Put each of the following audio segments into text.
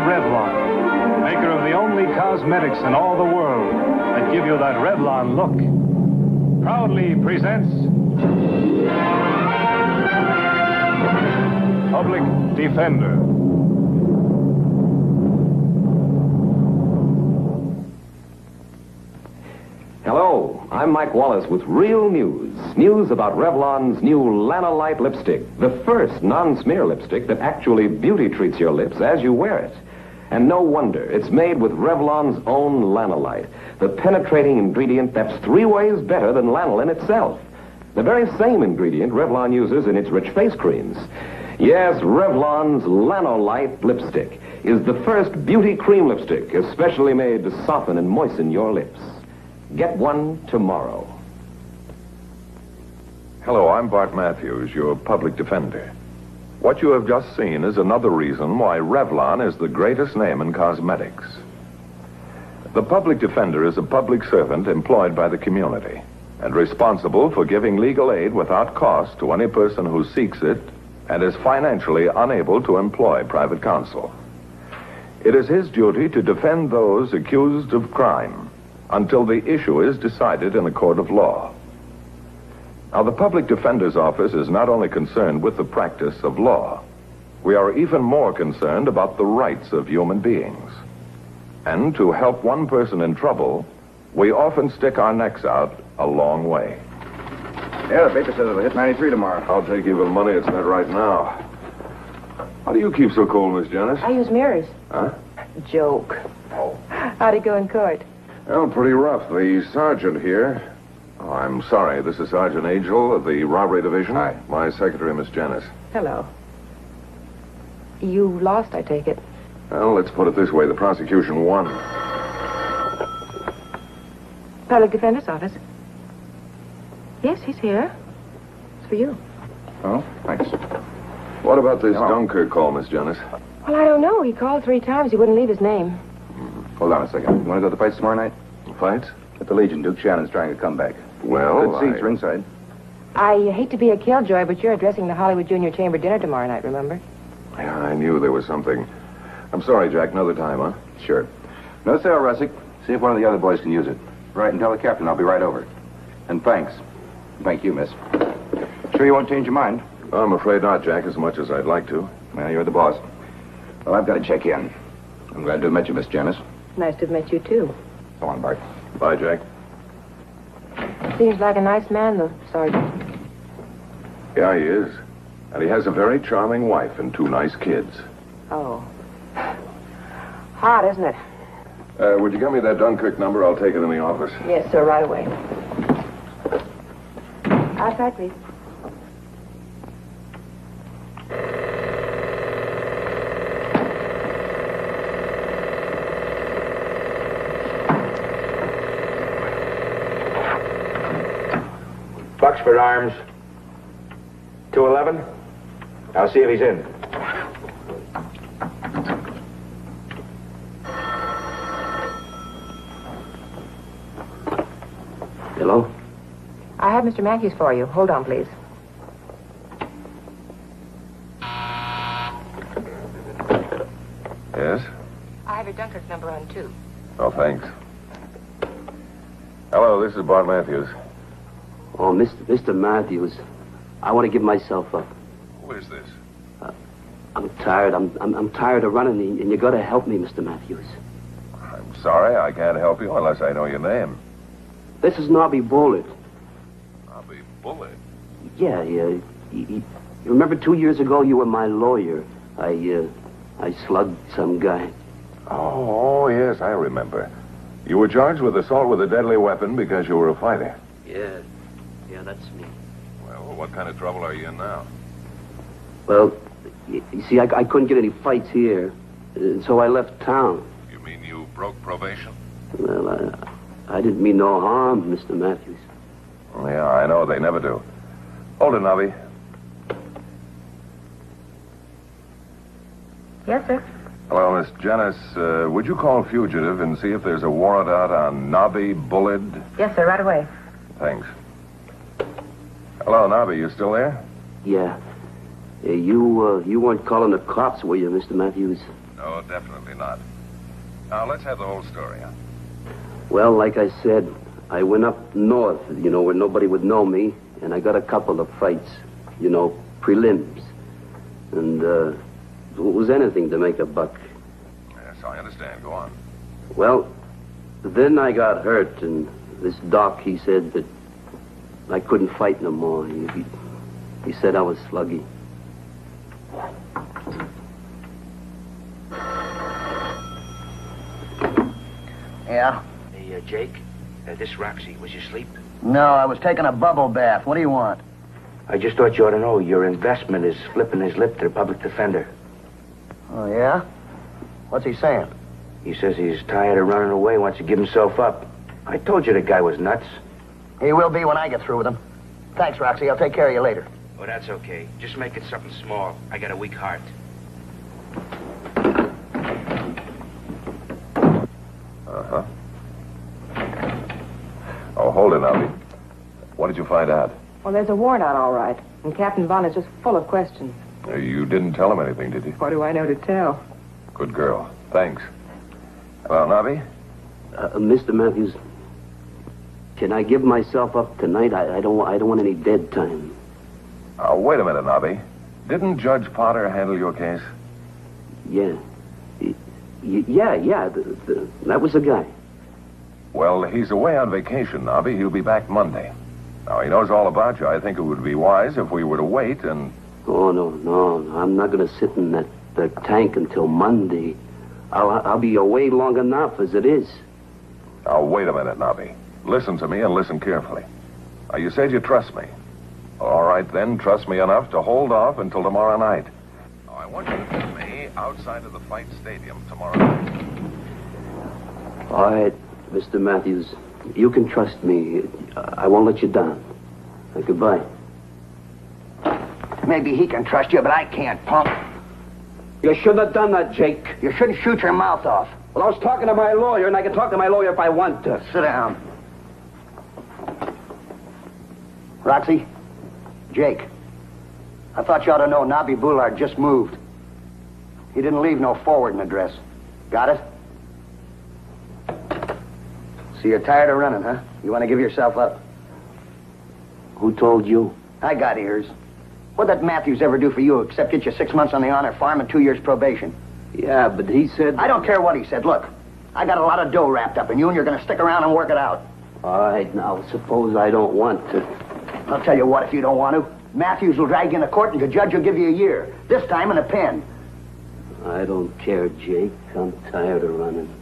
Revlon, maker of the only cosmetics in all the world that give you that Revlon look, proudly presents Public Defender. Hello, I'm Mike Wallace with real news. News about Revlon's new Lanolite lipstick, the first non-smear lipstick that actually beauty treats your lips as you wear it. And no wonder, it's made with Revlon's own lanolite, the penetrating ingredient that's 3 ways better than lanolin itself. The very same ingredient Revlon uses in its rich face creams. Yes, Revlon's Lanolite lipstick is the first beauty cream lipstick especially made to soften and moisten your lips. Get one tomorrow. Hello, I'm Bart Matthews, your public defender. What you have just seen is another reason why Revlon is the greatest name in cosmetics. The public defender is a public servant employed by the community and responsible for giving legal aid without cost to any person who seeks it and is financially unable to employ private counsel. It is his duty to defend those accused of crime until the issue is decided in a court of law. Now, the Public Defender's Office is not only concerned with the practice of law, we are even more concerned about the rights of human beings. And to help one person in trouble, we often stick our necks out a long way. Yeah, the paper says it'll hit 93 tomorrow. I'll take even money it's not right now. How do you keep so cool, Miss Janice? I use mirrors. Huh? Joke. Oh. How'd it go in court? Well, pretty rough. The sergeant here... Oh, I'm sorry. This is Sergeant Angel of the Robbery Division. Hi. My secretary, Miss Janice. Hello. You lost, I take it. Well, let's put it this way. The prosecution won. Public Defender's Office. Yes, he's here. It's for you. Oh, thanks. What about this Hello. Dunkirk call, Miss Janice? Well, I don't know. He called 3 times. He wouldn't leave his name. Hold on a second. You want to go to the fight tomorrow night? Fights? At the Legion. Duke Shannon's trying to come back. Well, Good seats ringside. I hate to be a killjoy, but you're addressing the Hollywood Junior Chamber dinner tomorrow night, remember? Yeah, I knew there was something. I'm sorry, Jack. Another time, huh? Sure. No sale, Russick. See if one of the other boys can use it. Right, and tell the captain I'll be right over. And thanks. Thank you, miss. Sure you won't change your mind? I'm afraid not, Jack, as much as I'd like to. Well, you're the boss. Well, I've got to check in. I'm glad to have met you, Miss Janice. Nice to have met you, too. So on, Bart. Bye, Jack. Seems like a nice man, though, Sergeant. Yeah, he is. And he has a very charming wife and 2 nice kids. Oh. Hot, isn't it? Would you give me that Dunkirk number? I'll take it in the office. Yes, sir, right away. Outside, please. Bucksford Arms. 211. I'll see if he's in. Hello? I have Mr. Matthews for you. Hold on, please. Yes? I have your Dunkirk number on, too. Oh, thanks. Hello, this is Bart Matthews. Oh, Mr. Matthews, I want to give myself up. Who is this? I'm tired. I'm tired of running, and you got to help me, Mr. Matthews. I'm sorry, I can't help you unless I know your name. This is Nobby Bullet. Nobby Bullet? Yeah. You remember 2 years ago you were my lawyer. I slugged some guy. Oh, yes, I remember. You were charged with assault with a deadly weapon because you were a fighter. Yeah, that's me. Well, what kind of trouble are you in now? Well, you see, I couldn't get any fights here, so I left town. You mean you broke probation? Well, I didn't mean no harm, Mr. Matthews. Yeah, I know. They never do. Hold it, Nobby. Yes, sir. Hello, Miss Janice. Would you call fugitive and see if there's a warrant out on Nobby Bullet? Yes, sir, right away. Thanks. Hello, Nobby. You still there? Yeah. You weren't calling the cops, were you, Mr. Matthews? No, definitely not. Now, let's have the whole story, huh? Well, like I said, I went up north, where nobody would know me, and I got a couple of fights, prelims. And, it was anything to make a buck. Yes, I understand. Go on. Well, then I got hurt, and this doc, he said that I couldn't fight no more. He said I was sluggy. Yeah? Hey, Jake, this Roxy, was you asleep? No, I was taking a bubble bath. What do you want? I just thought you ought to know your investment is flipping his lip to the public defender. Oh, yeah? What's he saying? He says he's tired of running away, wants to give himself up. I told you the guy was nuts. He will be when I get through with him. Thanks, Roxy. I'll take care of you later. Oh, that's okay. Just make it something small. I got a weak heart. Uh-huh. Oh, hold it, Albie. What did you find out? Well, there's a warrant out, all right. And Captain Vaughn is just full of questions. You didn't tell him anything, did you? What do I know to tell? Good girl. Thanks. Well, Nobby? Mr. Matthews, can I give myself up tonight? I don't want any dead time. Wait a minute, Nobby. Didn't Judge Potter handle your case? Yeah. Yeah. That was the guy. Well, he's away on vacation, Nobby. He'll be back Monday. Now, he knows all about you. I think it would be wise if we were to wait and... Oh, no. I'm not going to sit in that tank until Monday. I'll be away long enough as it is. Now, wait a minute, Nobby. Listen to me and listen carefully. Now, you said you trust me. All right, then, trust me enough to hold off until tomorrow night. Now, I want you to meet me outside of the fight stadium tomorrow night. All right, Mr. Matthews. You can trust me. I won't let you down. Goodbye. Maybe he can trust you, but I can't, punk. You shouldn't have done that, Jake. You shouldn't shoot your mouth off. Well, I was talking to my lawyer, and I can talk to my lawyer if I want to. Sit down. Roxy? Jake. I thought you ought to know Nobby Boulard just moved. He didn't leave no forwarding address. Got it? So you're tired of running, huh? You want to give yourself up? Who told you? I got ears. What'd that Matthews ever do for you except get you 6 months on the honor farm and 2 years probation? Yeah, but he said... I don't care what he said. Look, I got a lot of dough wrapped up in you, and you're going to stick around and work it out. All right, now, suppose I don't want to. I'll tell you what, if you don't want to. Matthews will drag you into court, and the judge will give you a year. This time in a pen. I don't care, Jake. I'm tired of running.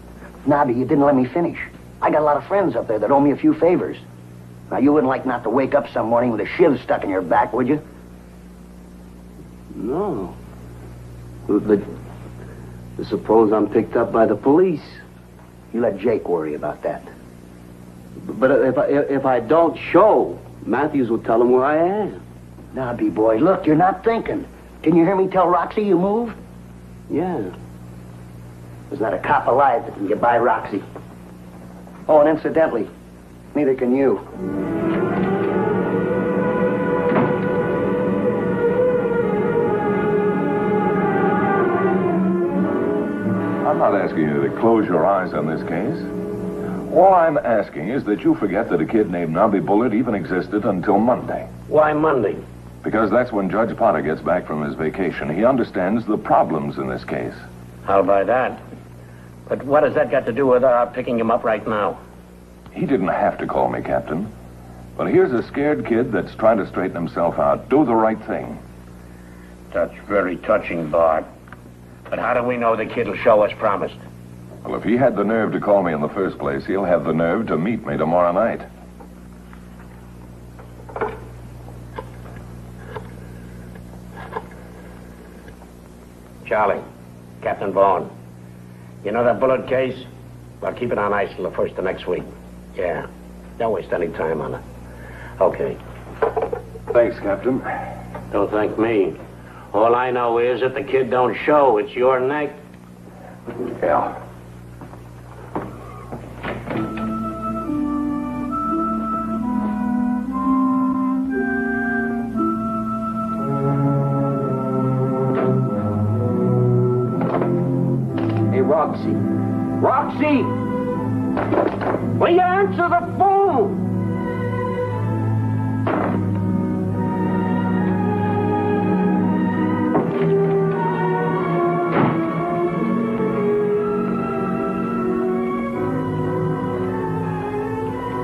Nobby, you didn't let me finish. I got a lot of friends up there that owe me a few favors. Now, you wouldn't like not to wake up some morning with a shiv stuck in your back, would you? No. But suppose I'm picked up by the police. You let Jake worry about that. But if I don't show, Matthews will tell him where I am. Nobby, boy, look, you're not thinking. Didn't you hear me tell Roxy you moved? Yeah. There's not a cop alive that can get by Roxy. Oh, and incidentally, neither can you. I'm not asking you to close your eyes on this case. All I'm asking is that you forget that a kid named Nobby Bullard even existed until Monday. Why Monday? Because that's when Judge Potter gets back from his vacation. He understands the problems in this case. I'll buy that. But what has that got to do with our picking him up right now? He didn't have to call me, Captain. But here's a scared kid that's trying to straighten himself out. Do the right thing. That's very touching, Bart. But how do we know the kid will show as promised? Well, if he had the nerve to call me in the first place, he'll have the nerve to meet me tomorrow night. Charlie, Captain Vaughn. You know that Bullard case? Well, keep it on ice till the first of next week. Yeah. Don't waste any time on it. Okay. Thanks, Captain. Don't thank me. All I know is if the kid don't show, it's your neck. Yeah. Roxy. Roxy! Will you answer the phone?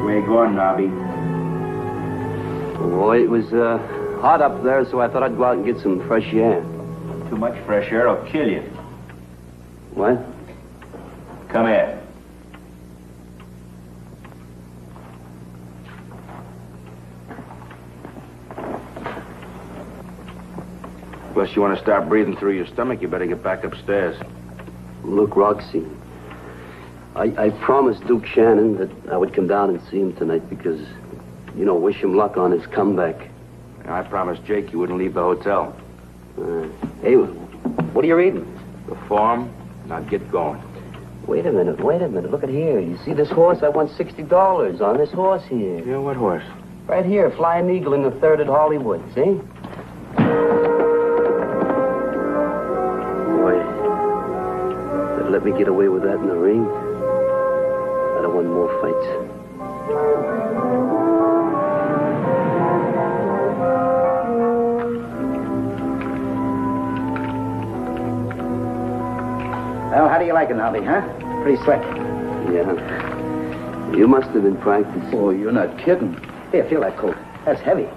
Where you going, Nobby? Oh, it was hot up there, so I thought I'd go out and get some fresh air. Too much fresh air will kill you. What? Come here. Unless you want to start breathing through your stomach, you better get back upstairs. Look, Roxy, I promised Duke Shannon that I would come down and see him tonight because, wish him luck on his comeback. And I promised Jake you wouldn't leave the hotel. Hey, what are you reading? The form. Now get going. Wait a minute. Look at here. You see this horse? I won $60 on this horse here. Yeah, what horse? Right here, Flying Eagle in the third at Hollywood, see? Boy, they'd let me get away with that in the ring. I'd have won more fights. Well, how do you like it, Nobby, huh? Pretty slick. Yeah. You must have been practicing. Oh, you're not kidding. Hey, I feel that coat. That's heavy.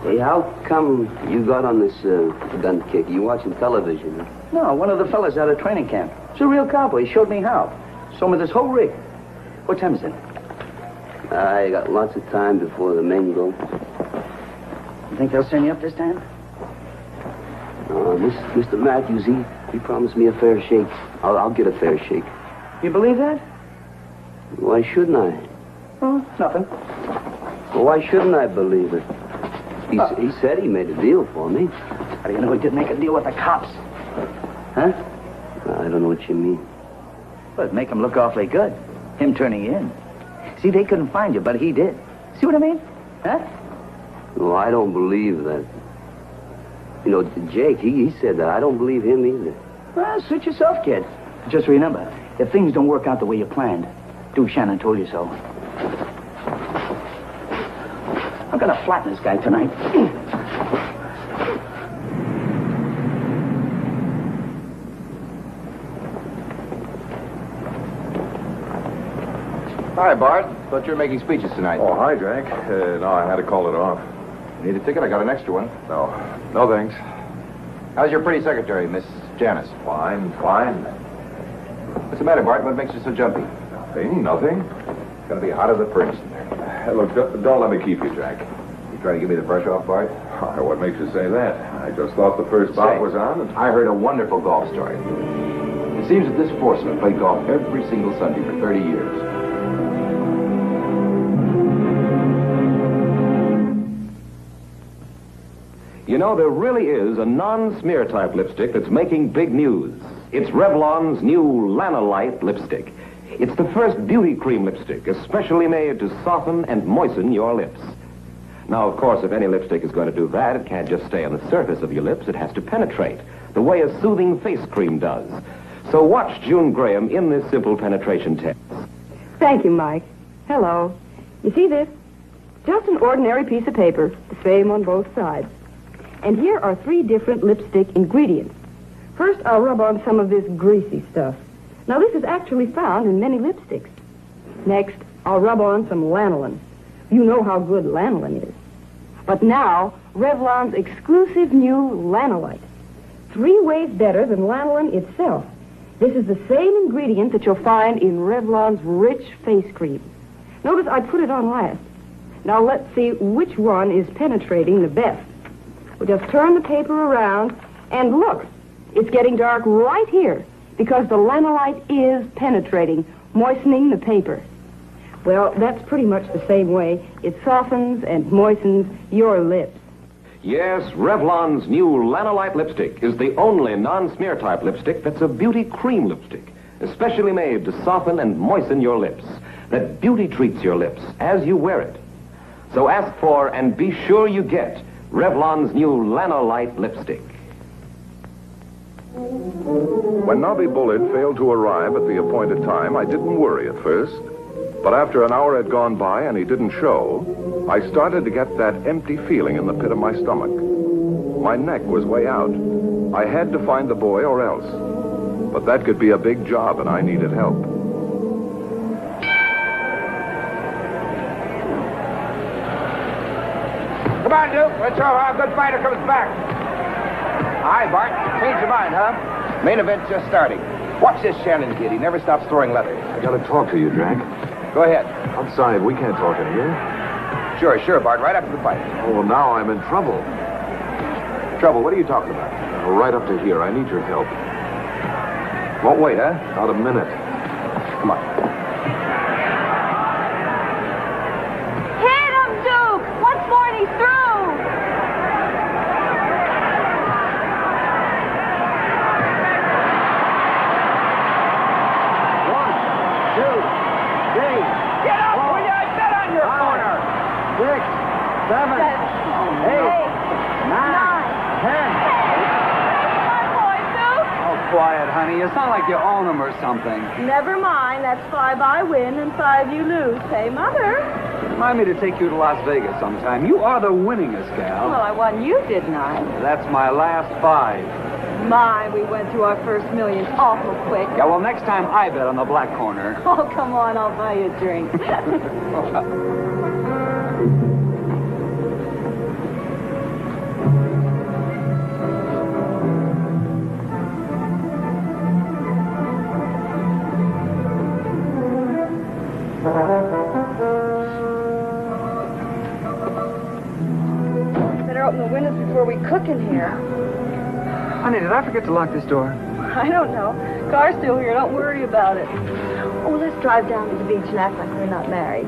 Hey, how come you got on this gun kick? You watching television? Huh? No, one of the fellas out of training camp. He's a real cowboy. He showed me how. Showed me this whole rig. What time is it? I got lots of time before the men go. You think they'll send you up this time? Mr. Matthews, he promised me a fair shake. I'll get a fair shake. You believe that? Why shouldn't I? Oh, nothing. Well, why shouldn't I believe it? He said he made a deal for me. How do you know he didn't make a deal with the cops? Huh? I don't know what you mean. Well, it'd make him look awfully good. Him turning you in. See, they couldn't find you, but he did. See what I mean? Huh? No, I don't believe that. Jake, he said that. I don't believe him either. Well, suit yourself, kid. Just remember, if things don't work out the way you planned, Duke Shannon told you so. I'm gonna flatten this guy tonight. Hi, Bart. Thought you were making speeches tonight. Oh, hi, Jack. No, I had to call it off. Need a ticket? I got an extra one. No, thanks. How's your pretty secretary, Miss Janice? Fine. What's the matter, Bart? What makes you so jumpy? Nothing. It's gonna be hot as a furnace in there. Look, don't let me keep you, Jack. You trying to give me the brush off, Bart? Why, what makes you say that? I just thought the first bout was on. And... I heard a wonderful golf story. It seems that this Forceman played golf every single Sunday for 30 years. There really is a non-smear type lipstick that's making big news. It's Revlon's new Lanolite lipstick. It's the first beauty cream lipstick, especially made to soften and moisten your lips. Now, of course, if any lipstick is going to do that, it can't just stay on the surface of your lips. It has to penetrate, the way a soothing face cream does. So watch June Graham in this simple penetration test. Thank you, Mike. Hello. You see this? Just an ordinary piece of paper, the same on both sides. And here are 3 different lipstick ingredients. First, I'll rub on some of this greasy stuff. Now, this is actually found in many lipsticks. Next, I'll rub on some lanolin. You know how good lanolin is. But now, Revlon's exclusive new Lanolite. 3 ways better than lanolin itself. This is the same ingredient that you'll find in Revlon's rich face cream. Notice I put it on last. Now, let's see which one is penetrating the best. We'll just turn the paper around, and look, it's getting dark right here because the Lanolite is penetrating, moistening the paper. Well, that's pretty much the same way. It softens and moistens your lips. Yes, Revlon's new Lanolite lipstick is the only non-smear type lipstick that's a beauty cream lipstick, especially made to soften and moisten your lips, that beauty treats your lips as you wear it. So ask for and be sure you get Revlon's new Lanolite lipstick. When Nobby Bullard failed to arrive at the appointed time, I didn't worry at first. But after an hour had gone by and he didn't show, I started to get that empty feeling in the pit of my stomach. My neck was way out. I had to find the boy or else. But that could be a big job, and I needed help. Come on, Duke. Let's show how a good fighter comes back. Hi, Bart. Change your mind, huh? Main event just starting. Watch this Shannon kid. He never stops throwing leather. I gotta talk to you, Drac. Go ahead. Outside, we can't talk in here. Sure, Bart. Right after the fight. Oh, well, now I'm in trouble. Trouble? What are you talking about? Right up to here. I need your help. Won't wait, huh? About a minute. Come on. Hit him, Duke! Once more and he's through! One, two, three, Get up, will you? I bet on your corner. 6, 7, 8, 9, 10. Quiet, honey. You sound like you own them or something. Never mind. That's 5 I win and 5 you lose. Hey, Mother. Remind me to take you to Las Vegas sometime. You are the winningest gal. Well, I won you, didn't I? That's my last 5. My, we went through our first millions awful quick. Yeah, well, next time I bet on the black corner. Oh, come on. I'll buy you a drink. Better open the windows before we cook in here. Honey, did I forget to lock this door? I don't know. Car's still here. Don't worry about it. Oh, let's drive down to the beach and act like we're not married.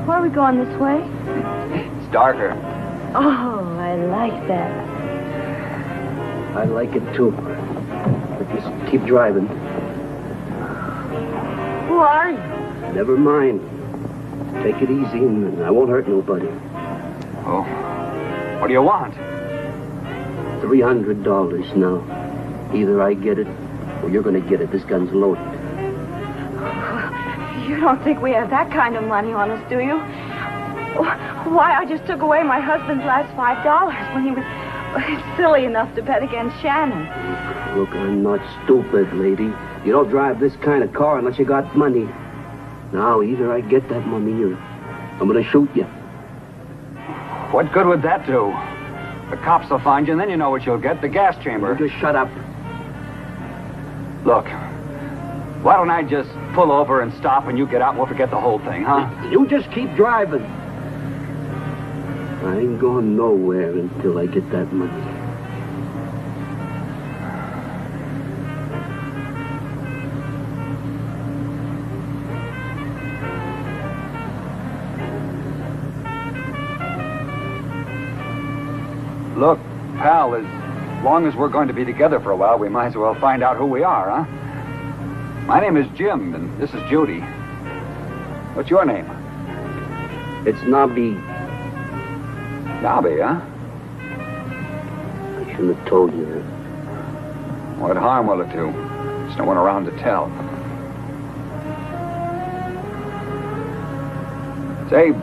Why are we going this way? It's darker. Oh, I like that. I like it too. But just keep driving. Who are you? Never mind. Take it easy and I won't hurt nobody. Oh. What do you want? $300 now. Either I get it or you're going to get it. This gun's loaded. You don't think we have that kind of money on us, do you? Why, I just took away my husband's last $5 when he was silly enough to bet against Shannon. Look, I'm not stupid, lady. You don't drive this kind of car unless you got money. Now, either I get that money or I'm going to shoot you. What good would that do? The cops will find you, and then you know what you'll get, the gas chamber. Just shut up. Look, why don't I just pull over and stop and you get out and we'll forget the whole thing, huh? You just keep driving. I ain't going nowhere until I get that money. Look, pal, as long as we're going to be together for a while, we might as well find out who we are, huh? My name is Jim, and this is Judy. What's your name? It's Nobby. Nobby, huh? I shouldn't have told you that. What harm will it do? There's no one around to tell. Say,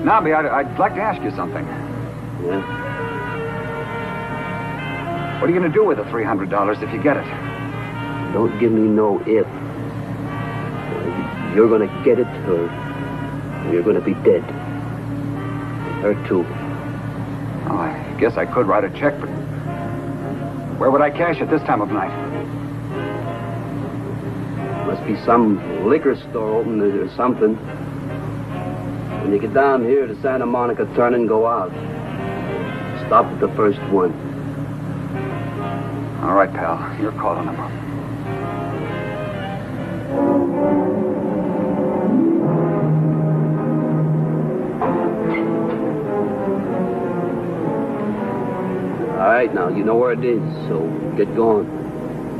Nobby, I'd like to ask you something. Yeah? What are you going to do with the $300 if you get it? Don't give me no if. You're going to get it or you're going to be dead. Her too. Oh, I guess I could write a check, but where would I cash it this time of night? Must be some liquor store open or something. When you get down here to Santa Monica, turn and go out. Stop at the first one. All right, pal. You're calling them. All right, now, you know where it is, so get going.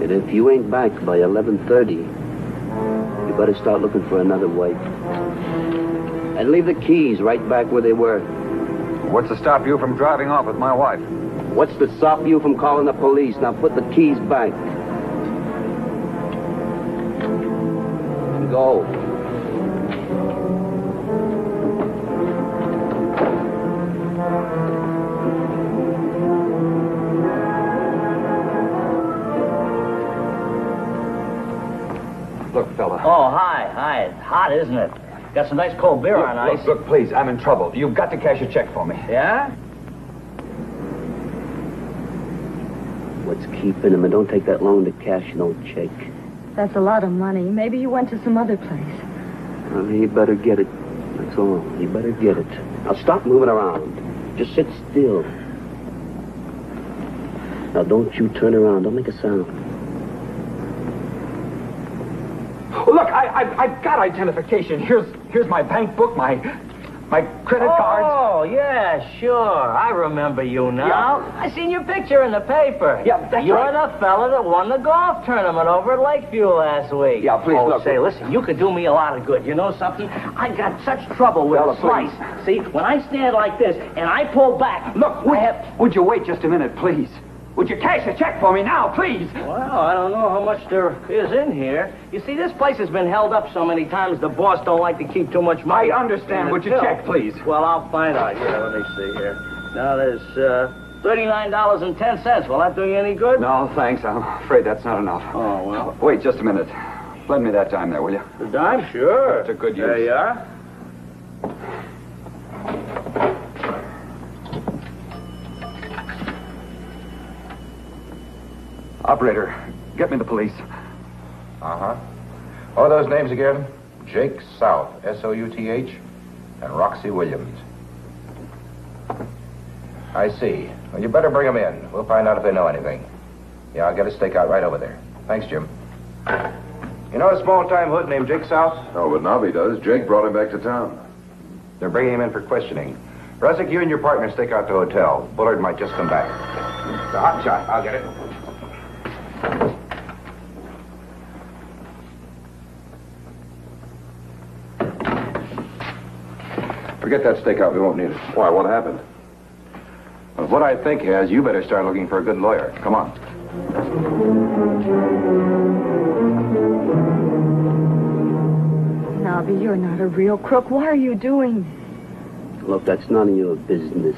And if you ain't back by 11:30, you better start looking for another wife. And leave the keys right back where they were. What's to stop you from driving off with my wife? What's to stop you from calling the police? Now put the keys back. Go. Look, fella. Oh, hi. It's hot, isn't it? Got some nice cold beer on ice. Look, please, I'm in trouble. You've got to cash a check for me. Yeah? What's keeping him? And don't take that loan to cash no check. That's a lot of money. Maybe you went to some other place. Well, he better get it. That's all. He better get it. Now stop moving around. Just sit still. Now don't you turn around. Don't make a sound. Oh, look, I've got identification. Here's my bank book, my credit cards. Oh, yeah, sure. I remember you now. Yeah. I seen your picture in the paper. Yeah, that's You're right. the fella that won the golf tournament over at Lakeview last week. Yeah, please, oh, look. say, listen, you could do me a lot of good. You know something? I got such trouble with Fella, a slice. See, when I stand like this and I pull back, Look, would you wait just a minute, please? Would you cash a check for me now, please? Well, I don't know how much there is in here. You see, this place has been held up so many times, the boss don't like to keep too much money. I understand. in Would the you till. check, please? Well, I'll find out. Here, let me see here. Now, there's $39.10. Will that do you any good? No, thanks. I'm afraid that's not enough. Oh, well. Wait just a minute. Lend me that dime there, will you? The dime? Sure. That's a good use. There you are. Operator, get me the police. Uh-huh. What are those names again? Jake South, S-O-U-T-H, and Roxy Williams. I see. Well, you better bring them in. We'll find out if they know anything. Yeah, I'll get a stakeout right over there. Thanks, Jim. You know a small-time hood named Jake South? Oh, but Nobby does. Jake brought him back to town. They're bringing him in for questioning. Russick, you and your partner stake out the hotel. Bullard might just come back. It's a hot shot. I'll get it. Forget that stakeout. We won't need it. Why, what happened? Well, what I think is you better start looking for a good lawyer. Come on. Nobby, you're not a real crook. Why are you doing this? Look, that's none of your business.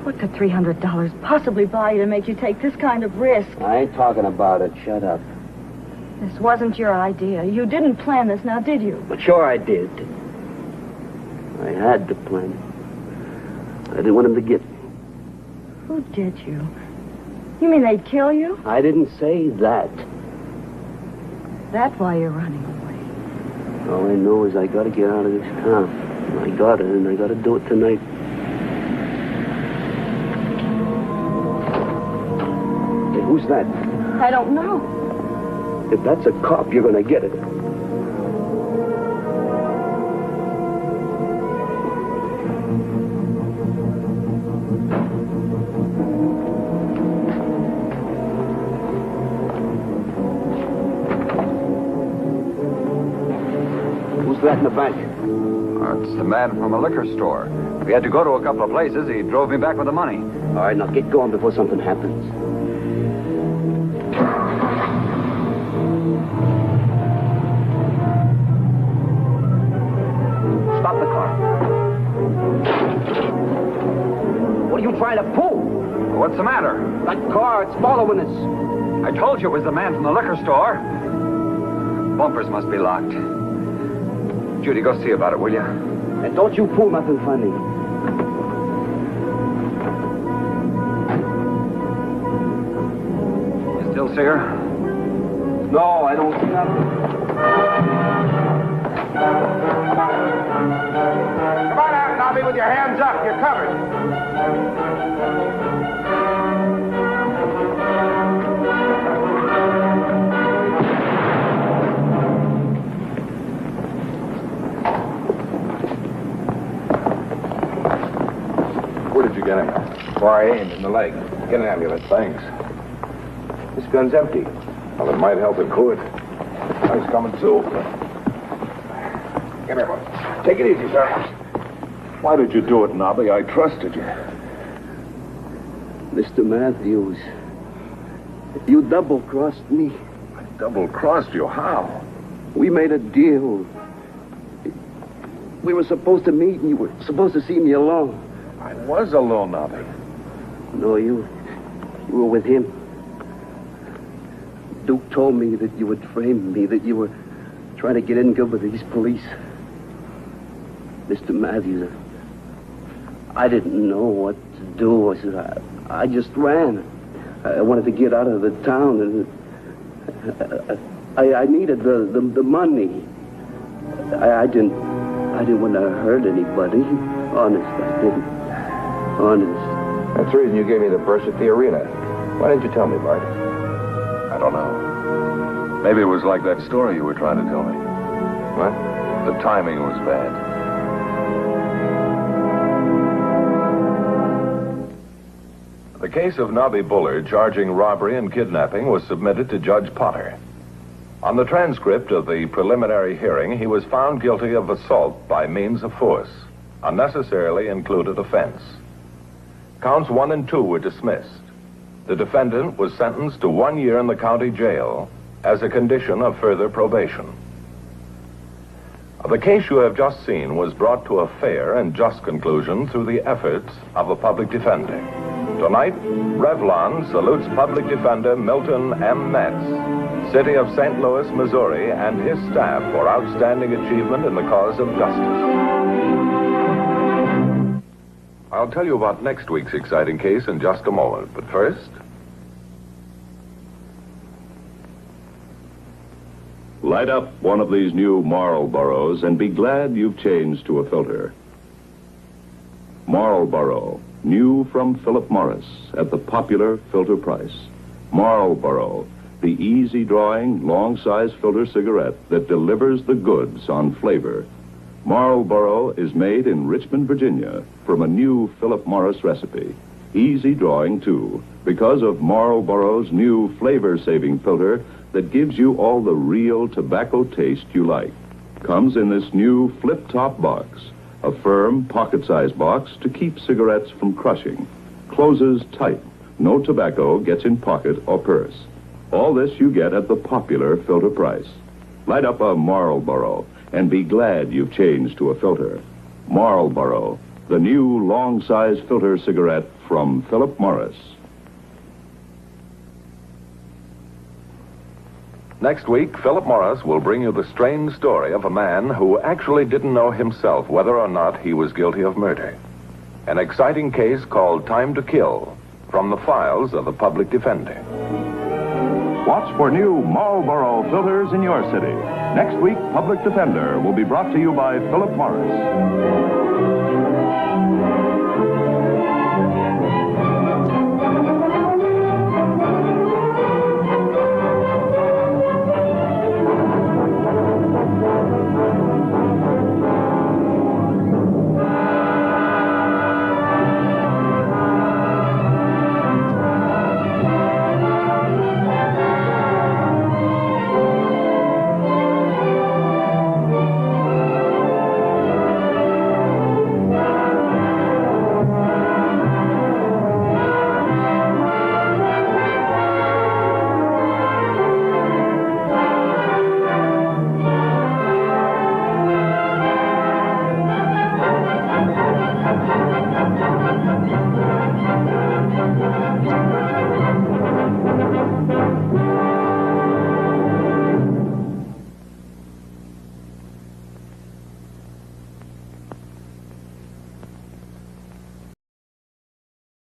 What could $300 possibly buy you to make you take this kind of risk? I ain't talking about it. Shut up. This wasn't your idea. You didn't plan this, now did you? But sure I did. I had to plan it. I didn't want him to get me. Who did you? You mean they'd kill you? I didn't say that. That's why you're running away. All I know is I gotta get out of this town. I gotta, and I gotta do it tonight. Hey, who's that? I don't know. If that's a cop, you're gonna get it. Who's that in the back? It's the man from a liquor store. We had to go to a couple of places. He drove me back with the money. All right, now get going before something happens. Stop the car. What are you trying to pull? What's the matter? That car, it's following us. I told you it was the man from the liquor store. Bumpers must be locked. Judy, go see about it, will you? And don't you pull nothing funny. You still see her? No, I don't see nothing. Come on out, Nobby, with your hands up. You're covered. Where did you get him? Where I aimed, in the leg. Get an ambulance. Thanks. This gun's empty. Well, it might help it could. I was coming too. Come here, boy. Take it easy, sir. Why did you do it, Nobby? I trusted you. Mr. Matthews, you double-crossed me. I double-crossed you? How? We made a deal. We were supposed to meet, and you were supposed to see me alone. I was alone, Nobby. No, you were with him. Duke told me that you would frame me, that you were trying to get in good with these police. Mr. Matthews, I didn't know what to do. I just ran. I wanted to get out of the town, and I needed the money. I didn't want to hurt anybody. Honest, I didn't. Honest. That's the reason you gave me the purse at the arena. Why didn't you tell me, Bart? I don't know. Maybe it was like that story you were trying to tell me. What? The timing was bad. The case of Nobby Bullard charging robbery and kidnapping was submitted to Judge Potter. On the transcript of the preliminary hearing, he was found guilty of assault by means of force, unnecessarily included offense. Counts 1 and 2 were dismissed. The defendant was sentenced to 1 year in the county jail as a condition of further probation. The case you have just seen was brought to a fair and just conclusion through the efforts of a public defender. Tonight, Revlon salutes public defender Milton M. Metz, City of St. Louis, Missouri, and his staff for outstanding achievement in the cause of justice. I'll tell you about next week's exciting case in just a moment, but first... Light up one of these new Marlboros and be glad you've changed to a filter. Marlboro, new from Philip Morris at the popular filter price. Marlboro, the easy-drawing, long-size filter cigarette that delivers the goods on flavor. Marlboro is made in Richmond, Virginia, from a new Philip Morris recipe. Easy-drawing, too, because of Marlboro's new flavor-saving filter that gives you all the real tobacco taste you like. Comes in this new flip-top box, a firm, pocket-sized box to keep cigarettes from crushing. Closes tight. No tobacco gets in pocket or purse. All this you get at the popular filter price. Light up a Marlboro and be glad you've changed to a filter. Marlboro, the new long-size filter cigarette from Philip Morris. Next week, Philip Morris will bring you the strange story of a man who actually didn't know himself whether or not he was guilty of murder. An exciting case called Time to Kill, from the files of the public defender. Watch for new Marlboro filters in your city. Next week, Public Defender will be brought to you by Philip Morris.